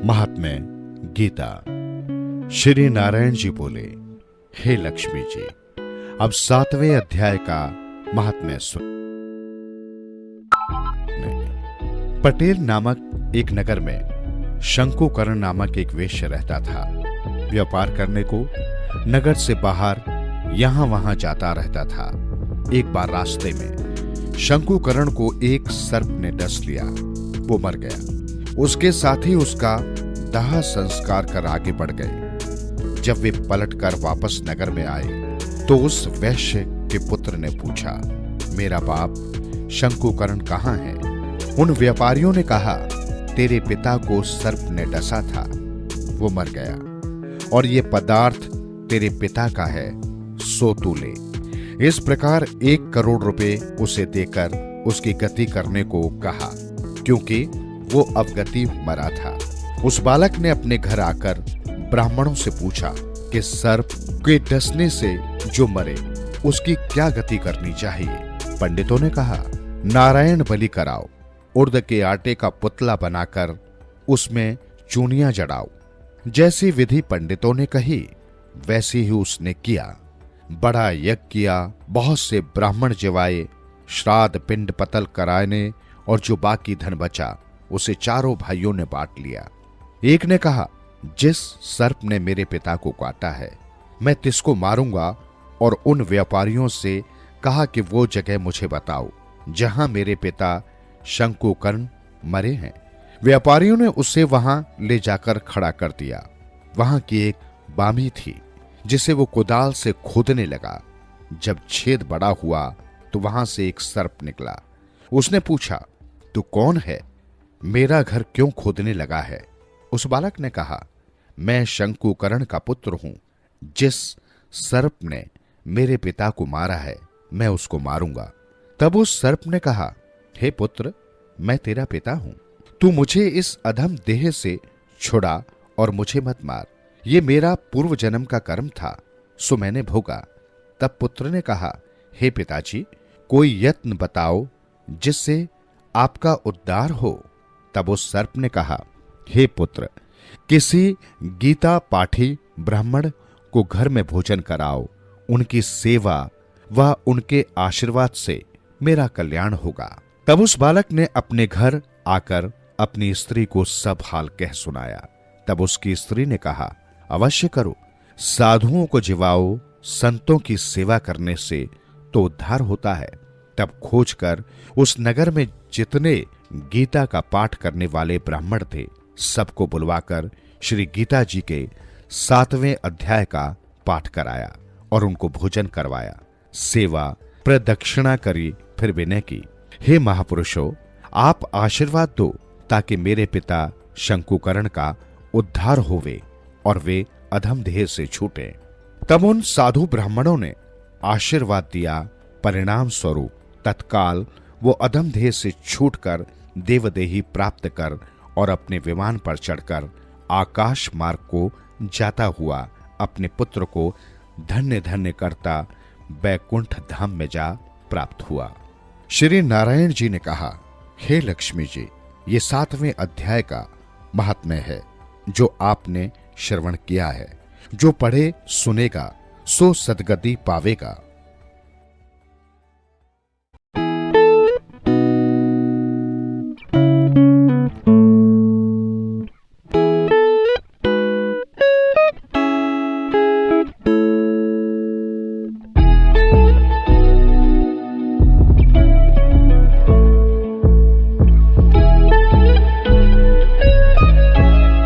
महात्म्य गीता। श्री नारायण जी बोले, हे लक्ष्मी जी, अब 7वें अध्याय का महात्म्य सुन। पटेल नामक एक नगर में शंकुकरण नामक एक वेश्य रहता था। व्यापार करने को नगर से बाहर यहां वहां जाता रहता था। एक बार रास्ते में शंकुकरण को एक सर्प ने डस लिया। वो मर गया। उसके साथ ही उसका दाह संस्कार कर आगे बढ़ गए। जब वे पलटकर वापस नगर में आए तो उस वैश्य के पुत्र ने पूछा, मेरा बाप शंकुकरण कहाँ है? उन व्यापारियों ने कहा, तेरे पिता को सर्प ने डसा था, वो मर गया और ये पदार्थ तेरे पिता का है, सो तू ले। इस प्रकार 1 करोड़ रुपए उसे देकर उसकी गति करने को कहा, क्योंकि वो अवगति मरा था। उस बालक ने अपने घर आकर ब्राह्मणों से पूछा कि सर्प के डसने से जो मरे उसकी क्या गति करनी चाहिए। पंडितों ने कहा, नारायण बलि कराओ, उड़द के आटे का पुतला बनाकर उसमें चूनियां जड़ाओ। जैसी विधि पंडितों ने कही वैसी ही उसने किया। बड़ा यज्ञ किया, बहुत से ब्राह्मण जिवाए, श्राद्ध पिंड पतल कराने और जो बाकी धन बचा उसे चारों भाइयों ने बांट लिया। एक ने कहा, जिस सर्प ने मेरे पिता को काटा है मैं तिसको मारूंगा, और उन व्यापारियों से कहा कि वो जगह मुझे बताओ जहां मेरे पिता शंकुकर्ण मरे हैं। व्यापारियों ने उसे वहां ले जाकर खड़ा कर दिया। वहां की एक बामी थी जिसे वो कुदाल से खोदने लगा। जब छेद बड़ा हुआ तो वहां से एक सर्प निकला। उसने पूछा, तू कौन है? मेरा घर क्यों खोदने लगा है? उस बालक ने कहा, मैं शंकुकर्ण का पुत्र हूं। जिस सर्प ने मेरे पिता को मारा है मैं उसको मारूंगा। तब उस सर्प ने कहा, हे पुत्र, मैं तेरा पिता हूं। तू मुझे इस अधम देह से छुड़ा और मुझे मत मार। ये मेरा पूर्व जन्म का कर्म था, सो मैंने भोगा। तब पुत्र ने कहा, हे पिताजी, कोई यत्न बताओ जिससे आपका उद्धार हो। तब उस सर्प ने कहा, हे पुत्र, किसी गीता पाठी ब्राह्मण को घर में भोजन कराओ। उनकी सेवा व उनके आशीर्वाद से मेरा कल्याण होगा। तब उस बालक ने अपने घर आकर अपनी स्त्री को सब हाल कह सुनाया। तब उसकी स्त्री ने कहा, अवश्य करो, साधुओं को जिवाओ, संतों की सेवा करने से तो उद्धार होता है। तब खोजकर उस नगर में जितने गीता का पाठ करने वाले ब्राह्मण थे सबको बुलवाकर श्री गीता जी के 7वें अध्याय का पाठ कराया और उनको भोजन करवाया। सेवा प्रदक्षिणा करी, फिर विनय की, हे महापुरुषों, आप आशीर्वाद दो ताकि मेरे पिता शंकुकर्ण का उद्धार होवे और वे अधम देह से छूटे। तब उन साधु ब्राह्मणों ने आशीर्वाद दिया। परिणाम स्वरूप तत्काल वो अधम देह से छूटकर देवदेही प्राप्त कर और अपने विमान पर चढ़कर आकाश मार्ग को जाता हुआ अपने पुत्र को धन्य धन्य करता बैकुंठ धाम में जा प्राप्त हुआ। श्री नारायण जी ने कहा, हे लक्ष्मी जी, ये 7वें अध्याय का महात्म्य है जो आपने श्रवण किया है। जो पढ़े सुनेगा सो सद्गति पावेगा।